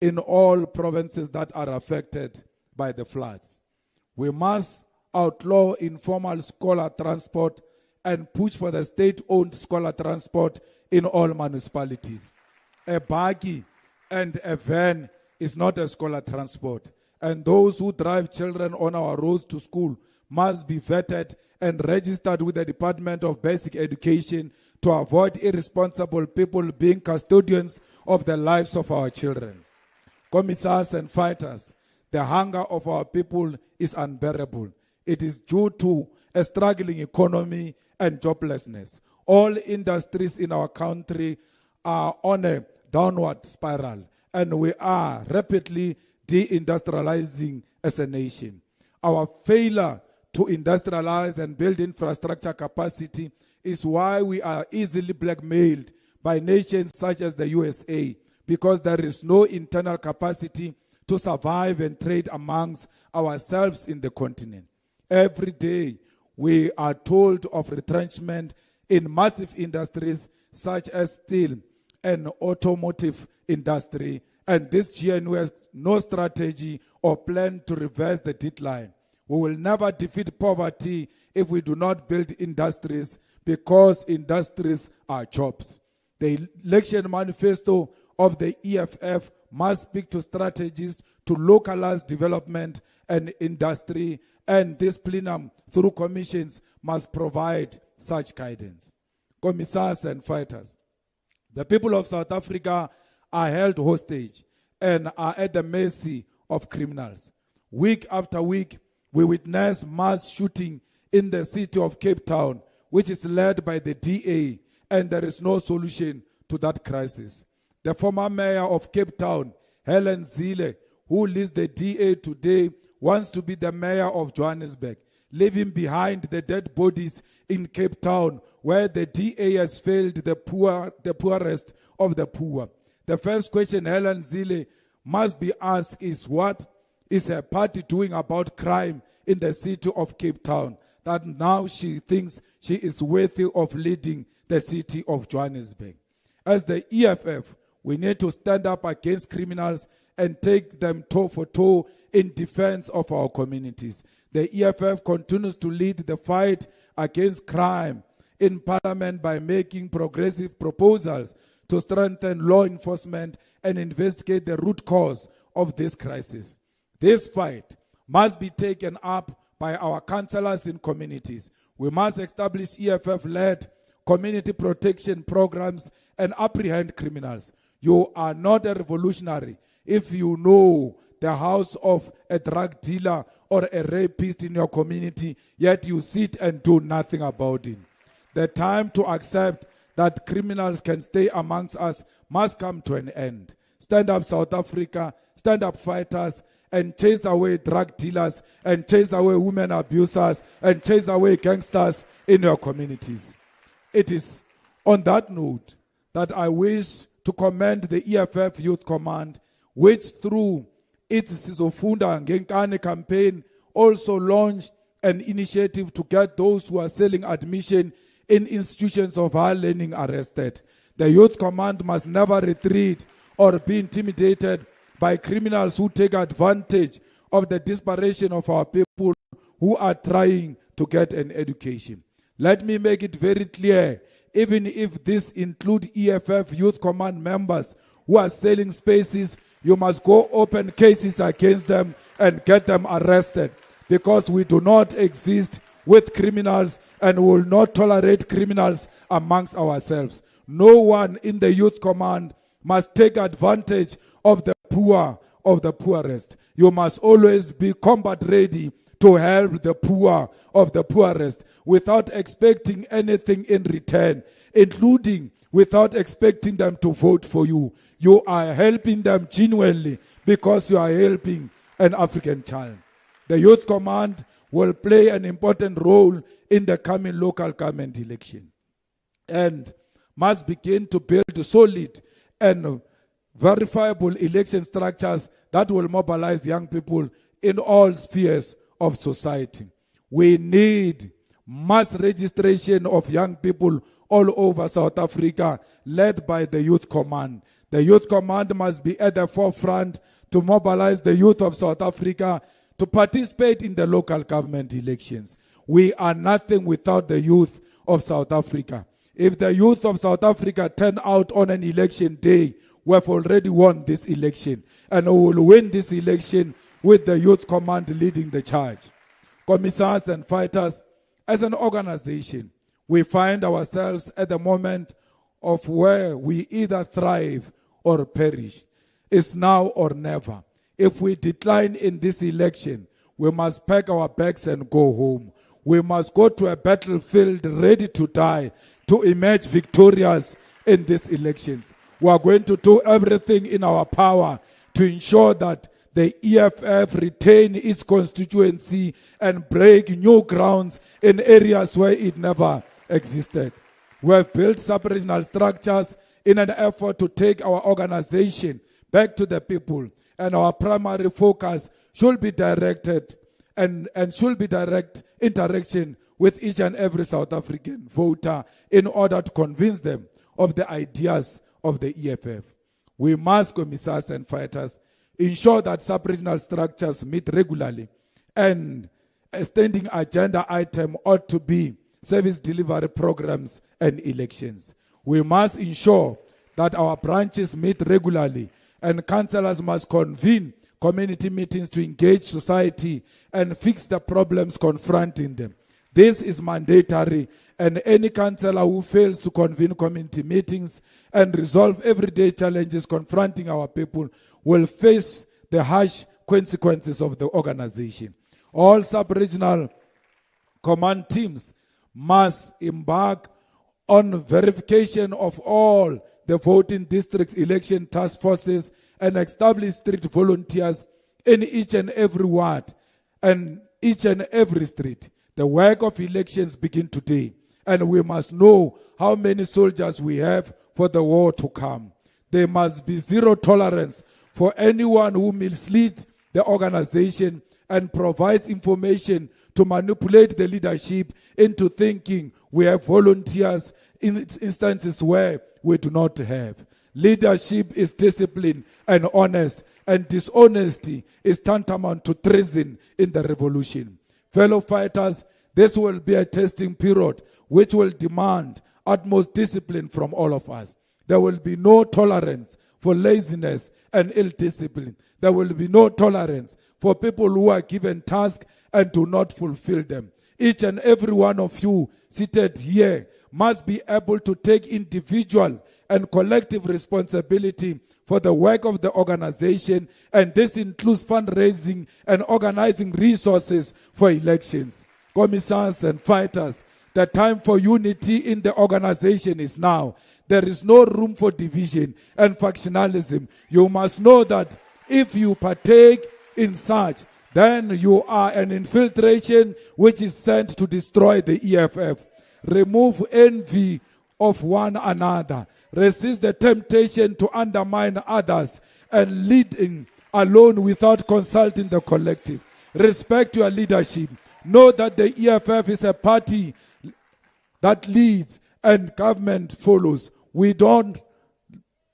in all provinces that are affected by the floods. We must outlaw informal scholar transport and push for the state-owned scholar transport in all municipalities. A buggy and a van is not a scholar transport, and those who drive children on our roads to school must be vetted and registered with the Department of Basic Education to avoid irresponsible people being custodians of the lives of our children. Commissars and fighters, the hunger of our people is unbearable. It is due to a struggling economy and joblessness. All industries in our country are on a downward spiral, and we are rapidly deindustrializing as a nation. Our failure to industrialize and build infrastructure capacity is why we are easily blackmailed by nations such as the USA, because there is no internal capacity to survive and trade amongst ourselves in the continent. Every day, we are told of retrenchment in massive industries such as steel and automotive industry, and this GNU has no strategy or plan to reverse the decline. We will never defeat poverty if we do not build industries, because industries are jobs. The election manifesto of the EFF must speak to strategies to localize development and industry, and this plenum, through commissions, must provide such guidance. Commissars and fighters, the people of South Africa are held hostage and are at the mercy of criminals. Week after week, we witness mass shooting in the city of Cape Town, which is led by the DA, and there is no solution to that crisis. The former mayor of Cape Town, Helen Zille, who leads the DA today, wants to be the mayor of Johannesburg, leaving behind the dead bodies in Cape Town, where the DA has failed the poorest of the poor. The first question Helen Zille must be asked is, what is her party doing about crime in the city of Cape Town, that now she thinks she is worthy of leading the city of Johannesburg? As the EFF, we need to stand up against criminals and take them toe for toe in defense of our communities. The EFF continues to lead the fight against crime in Parliament by making progressive proposals to strengthen law enforcement and investigate the root cause of this crisis. This fight must be taken up by our councillors in communities. We must establish EFF-led community protection programs and apprehend criminals. You are not a revolutionary if you know the house of a drug dealer or a rapist in your community, yet you sit and do nothing about it. The time to accept that criminals can stay amongst us must come to an end. Stand up, South Africa. Stand up, fighters, and chase away drug dealers, and chase away women abusers, and chase away gangsters in your communities. It is on that note that I wish to commend the EFF Youth Command, which through its Sizofunda Ngenkane campaign also launched an initiative to get those who are selling admission in institutions of higher learning arrested. The Youth Command must never retreat or be intimidated by criminals who take advantage of the desperation of our people who are trying to get an education. Let me make it very clear, even if this includes EFF Youth Command members who are selling spaces, you must go open cases against them and get them arrested, because we do not exist with criminals and will not tolerate criminals amongst ourselves. No one in the Youth Command must take advantage of the poor, of the poorest. You must always be combat ready to help the poor of the poorest without expecting anything in return, including without expecting them to vote for you. You are helping them genuinely because you are helping an African child. The Youth Command will play an important role in the coming local government election and must begin to build solid and verifiable election structures that will mobilize young people in all spheres of society. We need mass registration of young people all over South Africa, led by the Youth Command. The Youth Command must be at the forefront to mobilize the youth of South Africa to participate in the local government elections. We are nothing without the youth of South Africa. If the youth of South Africa turn out on an election day, we have already won this election, and we will win this election with the Youth Command leading the charge. Commissars and fighters, as an organization, we find ourselves at the moment of where we either thrive or perish. It's now or never. If we decline in this election, we must pack our bags and go home. We must go to a battlefield ready to die to emerge victorious in these elections. We are going to do everything in our power to ensure that the EFF retain its constituency and break new grounds in areas where it never existed. We have built sub-regional structures in an effort to take our organization back to the people, and our primary focus should be directed and should be direct interaction with each and every South African voter in order to convince them of the ideas of the EFF. We must, commissars and fighters, ensure that sub-regional structures meet regularly, and a standing agenda item ought to be service delivery programs and elections. We must ensure that our branches meet regularly, and councillors must convene community meetings to engage society and fix the problems confronting them. This is mandatory, and any councillor who fails to convene community meetings and resolve everyday challenges confronting our people will face the harsh consequences of the organization. All sub-regional command teams must embark on verification of all the voting districts, election task forces, and establish strict volunteers in each and every ward and each and every street. The work of elections begin today, and we must know how many soldiers we have for the war to come. There must be zero tolerance for anyone who misleads the organization and provides information to manipulate the leadership into thinking we have volunteers in instances where we do not have. Leadership is disciplined and honest, and dishonesty is tantamount to treason in the revolution. Fellow fighters, this will be a testing period which will demand utmost discipline from all of us. There will be no tolerance for laziness and ill discipline. There will be no tolerance for people who are given tasks and do not fulfill them. Each and every one of you seated here must be able to take individual and collective responsibility for the work of the organization, and this includes fundraising and organizing resources for elections. Commissars and fighters, the time for unity in the organization is now. There is no room for division and factionalism. You must know that if you partake in such, then you are an infiltration which is sent to destroy the EFF. Remove envy of one another. Resist the temptation to undermine others and lead in alone without consulting the collective. Respect your leadership. Know that the EFF is a party that leads and government follows. We don't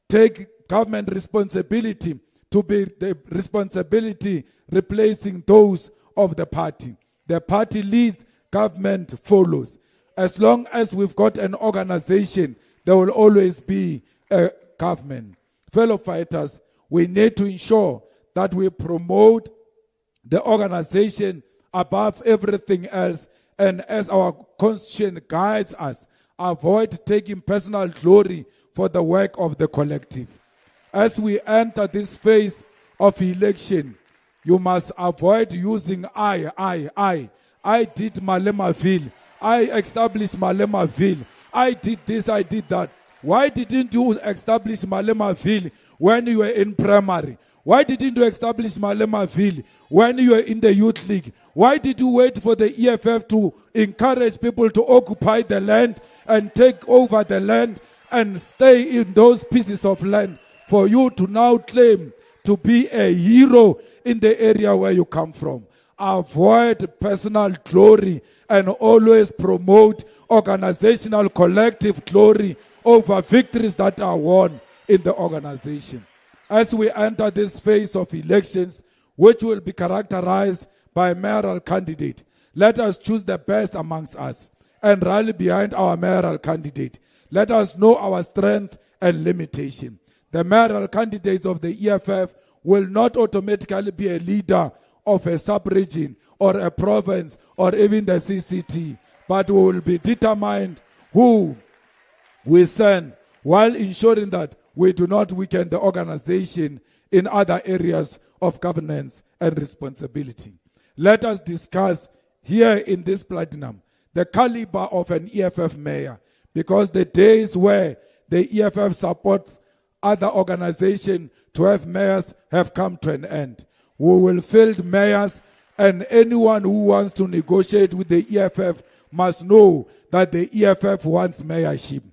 take government responsibility to be the responsibility replacing those of the party. The party leads, government follows. As long as we've got an organization, there will always be a government. Fellow fighters, we need to ensure that we promote the organization above everything else, and as our constitution guides us, avoid taking personal glory for the work of the collective. As we enter this phase of election, you must avoid using I did Malemaville. I established Malemaville. I did this, I did that. Why didn't you establish Malemaville when you were in primary? Why didn't you establish Malemaville when you were in the youth league? Why did you wait for the EFF to encourage people to occupy the land and take over the land and stay in those pieces of land for you to now claim to be a hero in the area where you come from? Avoid personal glory and always promote organizational collective glory over victories that are won. in the organization. As we enter this phase of elections, which will be characterized by a mayoral candidate, let us choose the best amongst us and rally behind our mayoral candidate. Let us know our strength and limitation. The mayoral candidates of the EFF will not automatically be a leader of a sub-region or a province or even the CCT, but we will be determined who we send while ensuring that we do not weaken the organization in other areas of governance and responsibility. Let us discuss here in this Plenum the caliber of an EFF mayor, because the days where the EFF supports other organizations to have mayors have come to an end. We will field mayors, and anyone who wants to negotiate with the EFF must know that the EFF wants mayorship.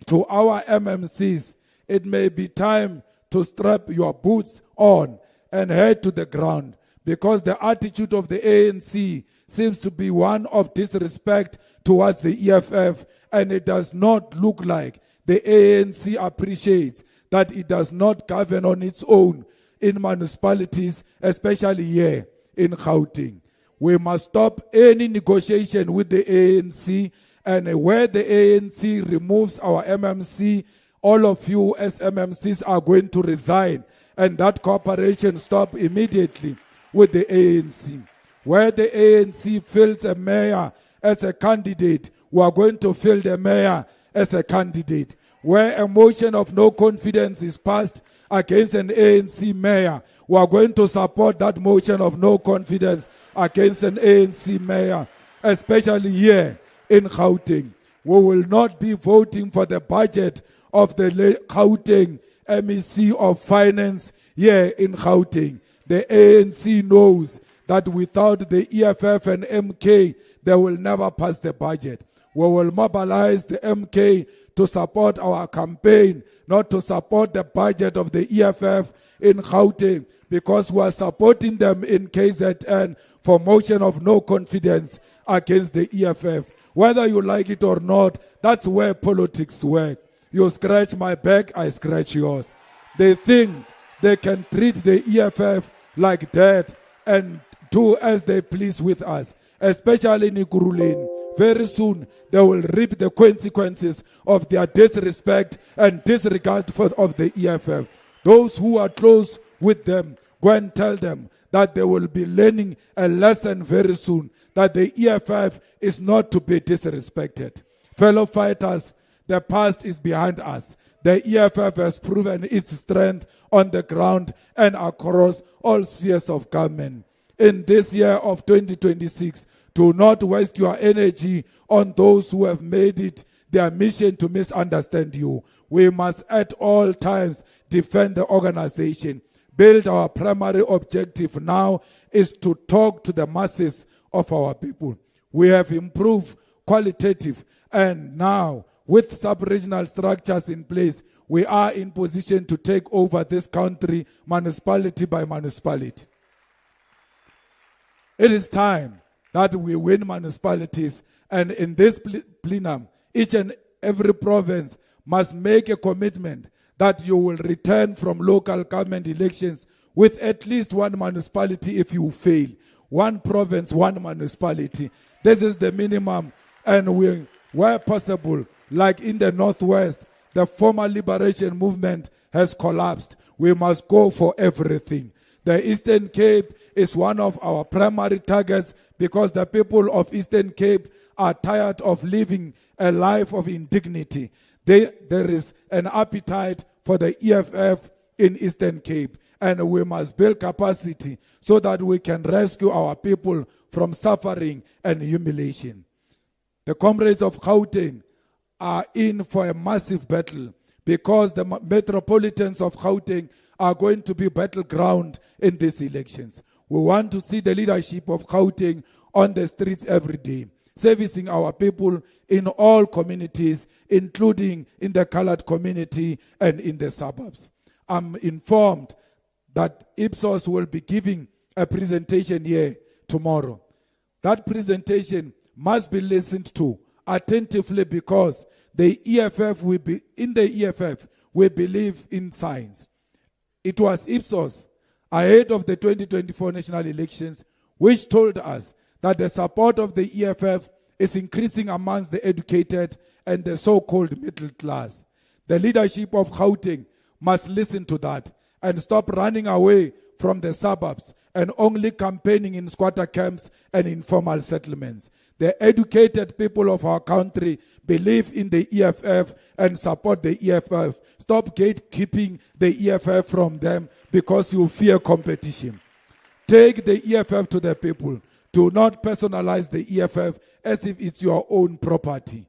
To our MMCs, it may be time to strap your boots on and head to the ground, because the attitude of the ANC seems to be one of disrespect towards the EFF, and it does not look like the ANC appreciates that it does not govern on its own in municipalities, especially here in Gauteng. We must stop any negotiation with the ANC, and where the ANC removes our MMC, all of you as MMCs are going to resign, and that cooperation stop immediately with the ANC. Where the ANC fields a mayor as a candidate, we are going to field a mayor as a candidate. Where a motion of no confidence is passed against an ANC mayor, we are going to support that motion of no confidence against an ANC mayor, especially here in Gauteng. We will not be voting for the budget of the Gauteng MEC of Finance here in Gauteng. The ANC knows that without the EFF and MK, they will never pass the budget. We will mobilize the MK to support our campaign, not to support the budget of the EFF in Gauteng, because we are supporting them in KZN for motion of no confidence against the EFF. Whether you like it or not, that's where politics work. You scratch my back, I scratch yours. They think they can treat the EFF like that and do as they please with us, especially in Ikuruleni. Very soon, they will reap the consequences of their disrespect and disregard of the EFF. Those who are close with them, go and tell them that they will be learning a lesson very soon, that the EFF is not to be disrespected. Fellow fighters, the past is behind us. The EFF has proven its strength on the ground and across all spheres of government. In this year of 2026, do not waste your energy on those who have made it their mission to misunderstand you. We must at all times defend the organization. Build our primary objective now is to talk to the masses of our people. We have improved qualitative, and now with sub-regional structures in place, we are in position to take over this country municipality by municipality. It is time that we win municipalities, and in this plenum, each and every province must make a commitment that you will return from local government elections with at least one municipality if you fail. One province, one municipality. This is the minimum, and we, where possible, like in the Northwest, the former liberation movement has collapsed. We must go for everything. The Eastern Cape is one of our primary targets because the people of Eastern Cape are tired of living a life of indignity. There is an appetite for the EFF in Eastern Cape, and we must build capacity so that we can rescue our people from suffering and humiliation. The comrades of Gauteng are in for a massive battle because the metropolitans of Gauteng are going to be battleground in these elections. We want to see the leadership of Gauteng on the streets every day, servicing our people in all communities, including in the colored community and in the suburbs. I'm informed that Ipsos will be giving a presentation here tomorrow. That presentation must be listened to attentively because the EFF will be, in the EFF, we believe in science. It was Ipsos, ahead of the 2024 national elections, which told us that the support of the EFF is increasing amongst the educated and the so-called middle class. The leadership of Gauteng must listen to that and stop running away from the suburbs and only campaigning in squatter camps and informal settlements. The educated people of our country believe in the EFF and support the EFF. Stop gatekeeping the EFF from them because you fear competition. Take the EFF to the people. Do not personalize the EFF as if it's your own property.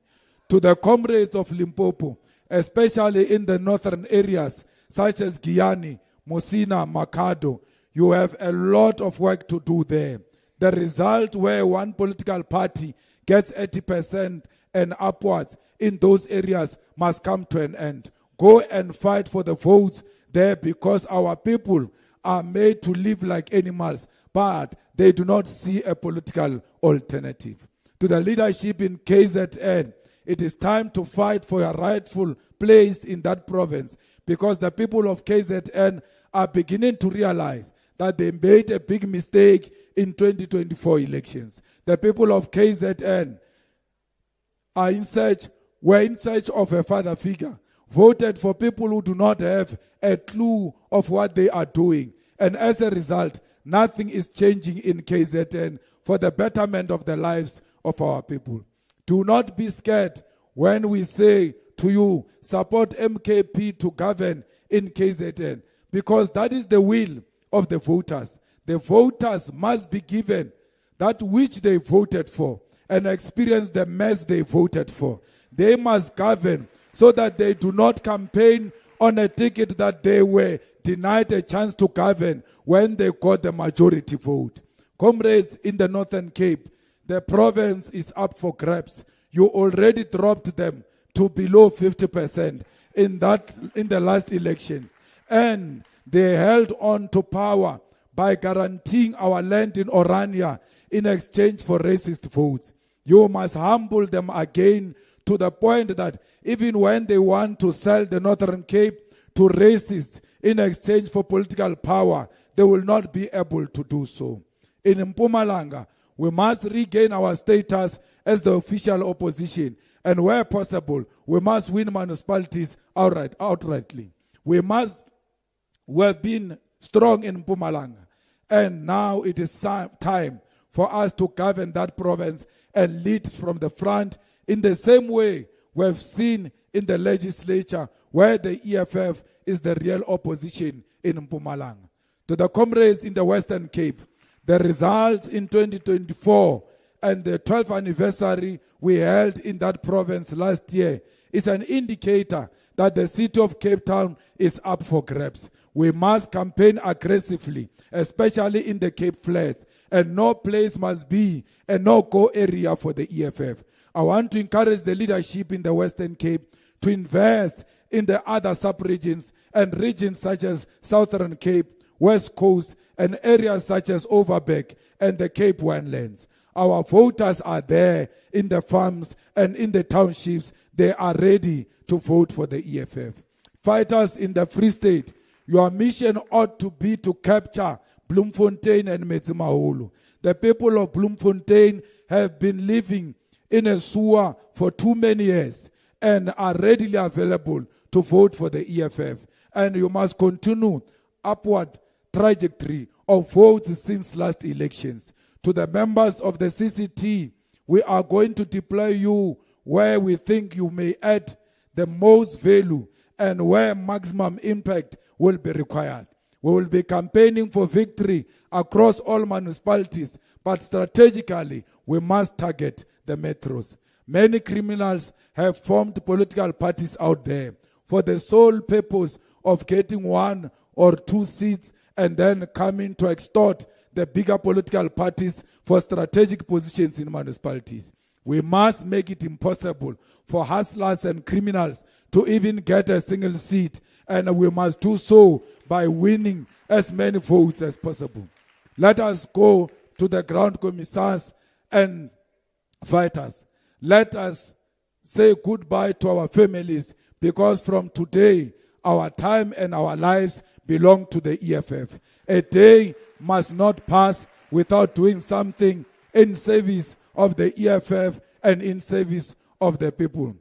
To the comrades of Limpopo, especially in the northern areas such as Giyani, Musina, Makado, you have a lot of work to do there. The result where one political party gets 80% and upwards in those areas must come to an end. Go and fight for the votes there because our people are made to live like animals, but they do not see a political alternative. To the leadership in KZN, it is time to fight for your rightful place in that province because the people of KZN are beginning to realize that they made a big mistake in 2024 elections. The people of KZN were in search of a father figure, voted for people who do not have a clue of what they are doing. And as a result, nothing is changing in KZN for the betterment of the lives of our people. Do not be scared when we say to you, support MKP to govern in KZN, because that is the will of the voters. The voters must be given that which they voted for and experience the mess they voted for. They must govern so that they do not campaign on a ticket that they were denied a chance to govern when they got the majority vote. Comrades in the Northern Cape, the province is up for grabs. You already dropped them to below 50% in the last election. And they held on to power by guaranteeing our land in Orania in exchange for racist votes. You must humble them again to the point that even when they want to sell the Northern Cape to racists in exchange for political power, they will not be able to do so. In Mpumalanga, we must regain our status as the official opposition, and where possible, we must win municipalities outrightly. We have been strong in Mpumalanga, and now it is time for us to govern that province and lead from the front in the same way we have seen in the legislature where the EFF is the real opposition in Mpumalanga. To the comrades in the Western Cape, the results in 2024 and the 12th anniversary we held in that province last year is an indicator that the city of Cape Town is up for grabs. We must campaign aggressively, especially in the Cape Flats, and no place must be a no-go area for the EFF. I want to encourage the leadership in the Western Cape to invest in the other sub-regions and regions such as Southern Cape, West Coast, and areas such as Overberg and the Cape Winelands. Our voters are there in the farms and in the townships. They are ready to vote for the EFF. Fighters in the Free State, your mission ought to be to capture Bloemfontein and Metsimaholo. The people of Bloemfontein have been living in a sewer for too many years and are readily available to vote for the EFF. And you must continue upward trajectory of votes since last elections. To the members of the CCT, we are going to deploy you where we think you may add the most value and where maximum impact will be required. We will be campaigning for victory across all municipalities, but strategically, we must target the metros. Many criminals have formed political parties out there for the sole purpose of getting 1 or 2 seats and then coming to extort the bigger political parties for strategic positions in municipalities. We must make it impossible for hustlers and criminals to even get a single seat, and we must do so by winning as many votes as possible. Let us go to the ground commissars and fighters. Let us say goodbye to our families, because from today, our time and our lives belong to the EFF. A day must not pass without doing something in service of the EFF and in service of the people.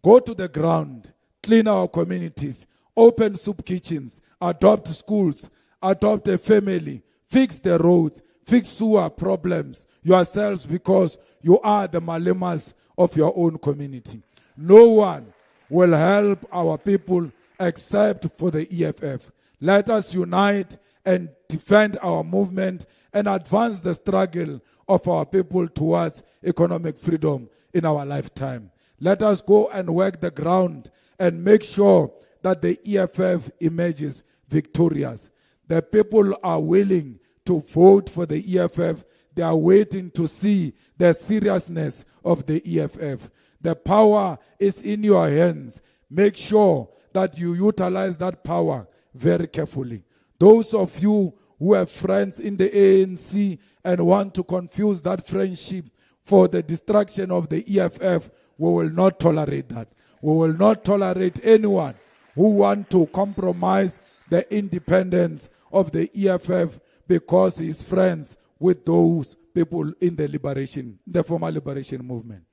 Go to the ground, clean our communities, open soup kitchens, adopt schools, adopt a family, fix the roads, fix sewer problems yourselves because you are the Malemas of your own community. No one will help our people except for the EFF. Let us unite and defend our movement and advance the struggle of our people towards economic freedom in our lifetime. Let us go and work the ground and make sure that the EFF emerges victorious. The people are willing to vote for the EFF. They are waiting to see the seriousness of the EFF. The power is in your hands. Make sure that you utilize that power very carefully. Those of you who have friends in the ANC and want to confuse that friendship for the destruction of the EFF, we will not tolerate that. We will not tolerate anyone who want to compromise the independence of the EFF because he is friends with those people in the former liberation movement.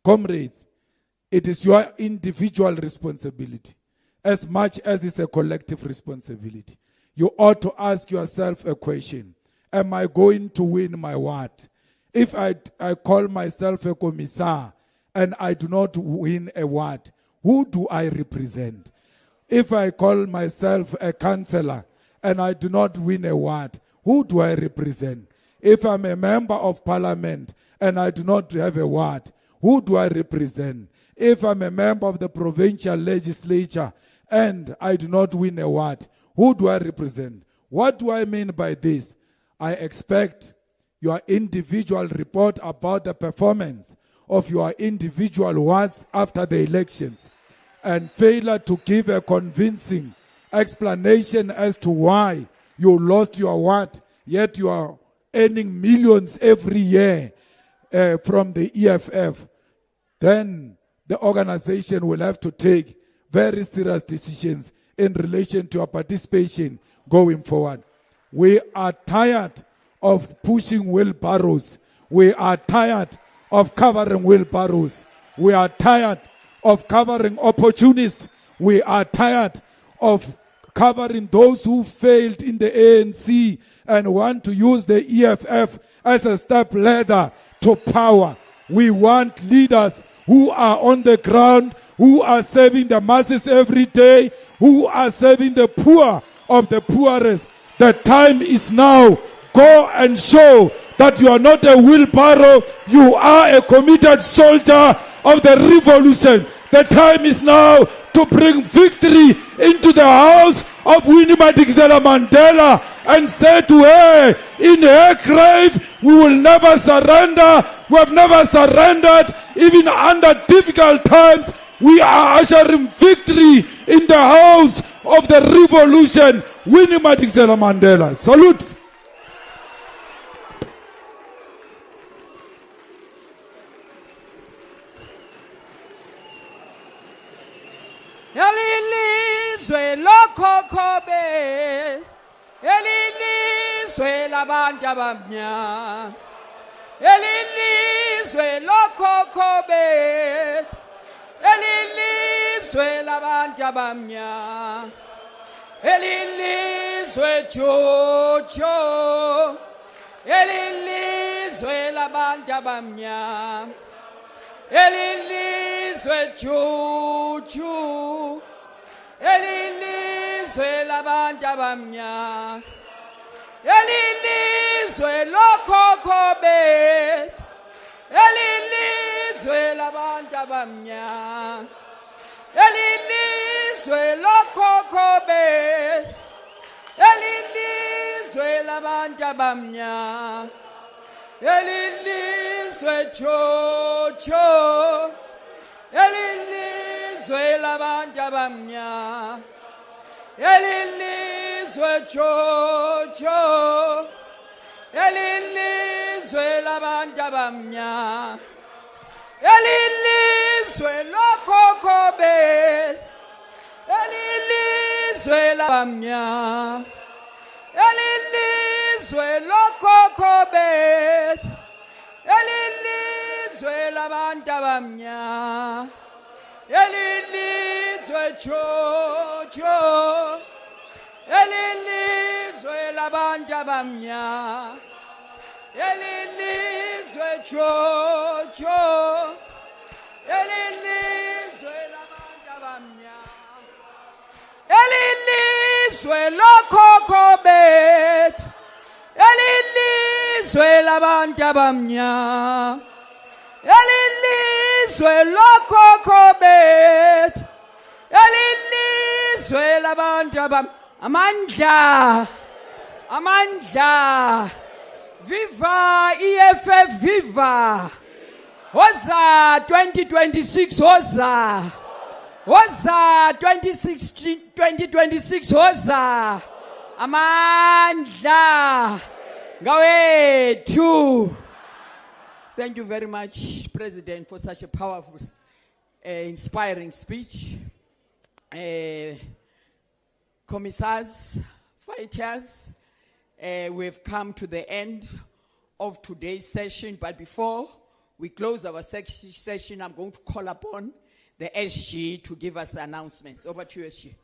Comrades, it is your individual responsibility as much as it's a collective responsibility. You ought to ask yourself a question. Am I going to win my ward? If I call myself a commissar and I do not win a ward, who do I represent? If I call myself a councillor and I do not win a ward, who do I represent? If I'm a member of parliament and I do not have a ward, who do I represent? If I'm a member of the provincial legislature and I do not win a ward, who do I represent? What do I mean by this? I expect your individual report about the performance of your individual wards after the elections and failure to give a convincing explanation as to why you lost your ward, yet you are earning millions every year from the EFF, then the organization will have to take very serious decisions in relation to our participation going forward. We are tired of pushing wheelbarrows. We are tired of covering wheelbarrows. We are tired of covering opportunists. We are tired of covering those who failed in the ANC and want to use the EFF as a step ladder to power. We want leaders who are on the ground, who are serving the masses every day, who are serving the poor of the poorest. The time is now. Go and show that you are not a wheelbarrow, you are a committed soldier of the revolution. The time is now to bring victory into the house of Winnie Madikizela Mandela and say to her, in her grave, we will never surrender. We have never surrendered, even under difficult times. We are ushering victory in the house of the revolution. Winnie Madikizela Mandela. Salute. Elilizwe lokhokobe, elilizwe labantu abamnyama, elilizwe lokhokobe, elilizwe labantu abamnyama, elilizwe jojo, elilizwe labantu abamnyama, elilizwe juju, elilizwe labantu abamnyama, elilizwe lokhokobe, elilizwe labantu abamnyama, elilizwe lokhokobe, elilizwe labantu abamnyama, elilizwe jojo, elilizwe labantu abamnyama, elilizwe jojo, elilizwe labantu abamnyama, elilizwe lokhokobe, elilizwe bamnyama. Elilizwe lokhokho bethu. Elilizwe labantu abamnyama. Elilizwe chocho. Elilizwe labantu abamnyama. Elilizwe chocho. Elilizwe labantu abamnyama. Elilizwe lokhokho bethu. Elilizwe labantu abamnyama. Elilizwe lokhokho bethu. Elilizwe labantu abamnyama. Amandla. Amandla. Viva EFF, viva. Hoza 2026, hoza. Hoza 2026, hoza. Amandla. Ngawethu. Thank you very much, President, for such a powerful, inspiring speech. Commissars, fighters, we've come to the end of today's session, but before we close our session, I'm going to call upon the SG to give us the announcements. Over to you, SG.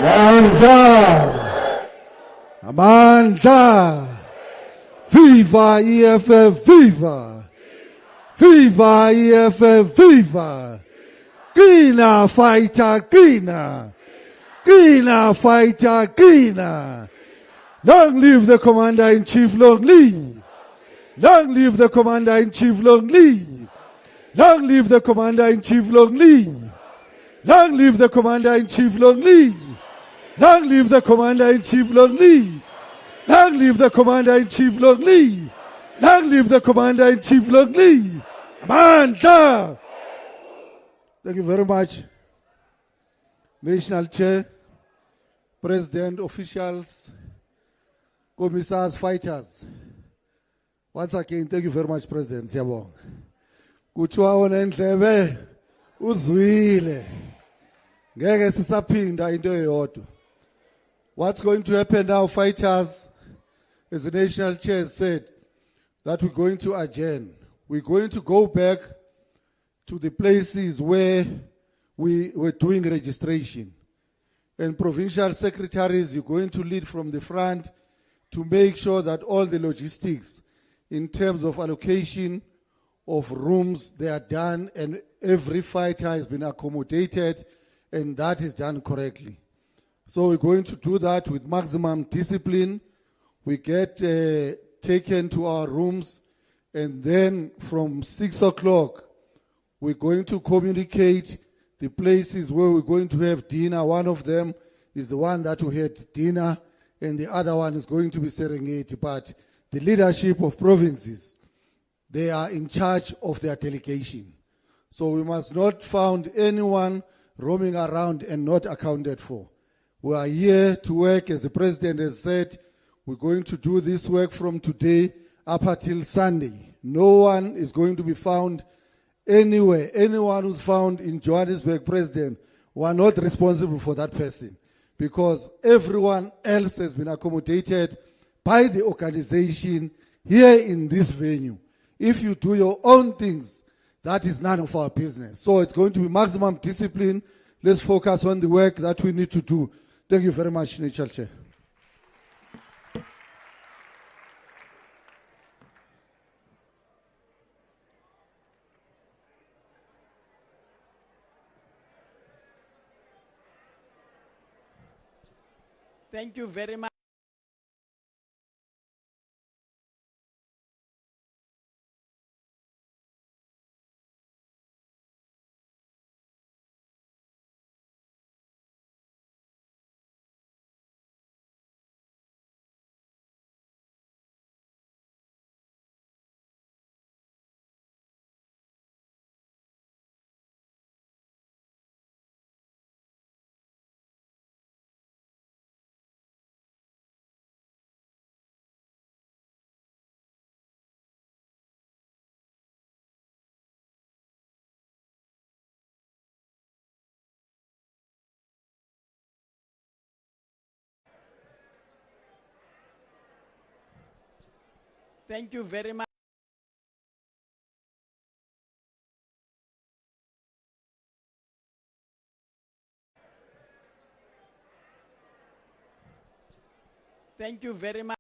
Amandla! Amandla! Viva EFF, viva! Viva EFF, viva! Kina fighter, kina! Kina fighter, kina! Long live the Commander-in-Chief, long live! Long live the Commander-in-Chief, long live! Long live the Commander-in-Chief, long live! Long live the Commander-in-Chief, long live! Long live the Commander-in-Chief, long live! Long live the Commander-in-Chief, long live! Long live the Commander-in-Chief, long live! Amandla! Thank you very much. National Chair, President, officials, commissars, fighters. Once again, thank you very much, President. Siyabonga. Kuthiwa wona endlebe uzwile. Ngeke sisaphinda into eyodwa. What's going to happen now, fighters, as the national chair said, that we're going to adjourn. we're going to go back to the places where we were doing registration. And provincial secretaries, you're going to lead from the front to make sure that all the logistics in terms of allocation of rooms, they are done, and every fighter has been accommodated, and that is done correctly. So we're going to do that with maximum discipline. We get taken to our rooms, and then from 6 o'clock, we're going to communicate the places where we're going to have dinner. One of them is the one that we had dinner, and the other one is going to be Serengeti. But the leadership of provinces, they are in charge of their delegation. So we must not find anyone roaming around and not accounted for. We are here to work, as the president has said. We're going to do this work from today up until Sunday. No one is going to be found anywhere. Anyone who's found in Johannesburg, President, we are not responsible for that person, because everyone else has been accommodated by the organization here in this venue. If you do your own things, that is none of our business. So it's going to be maximum discipline. Let's focus on the work that we need to do. Thank you very much, National Chair. Thank you very much. Thank you very much. Thank you very much.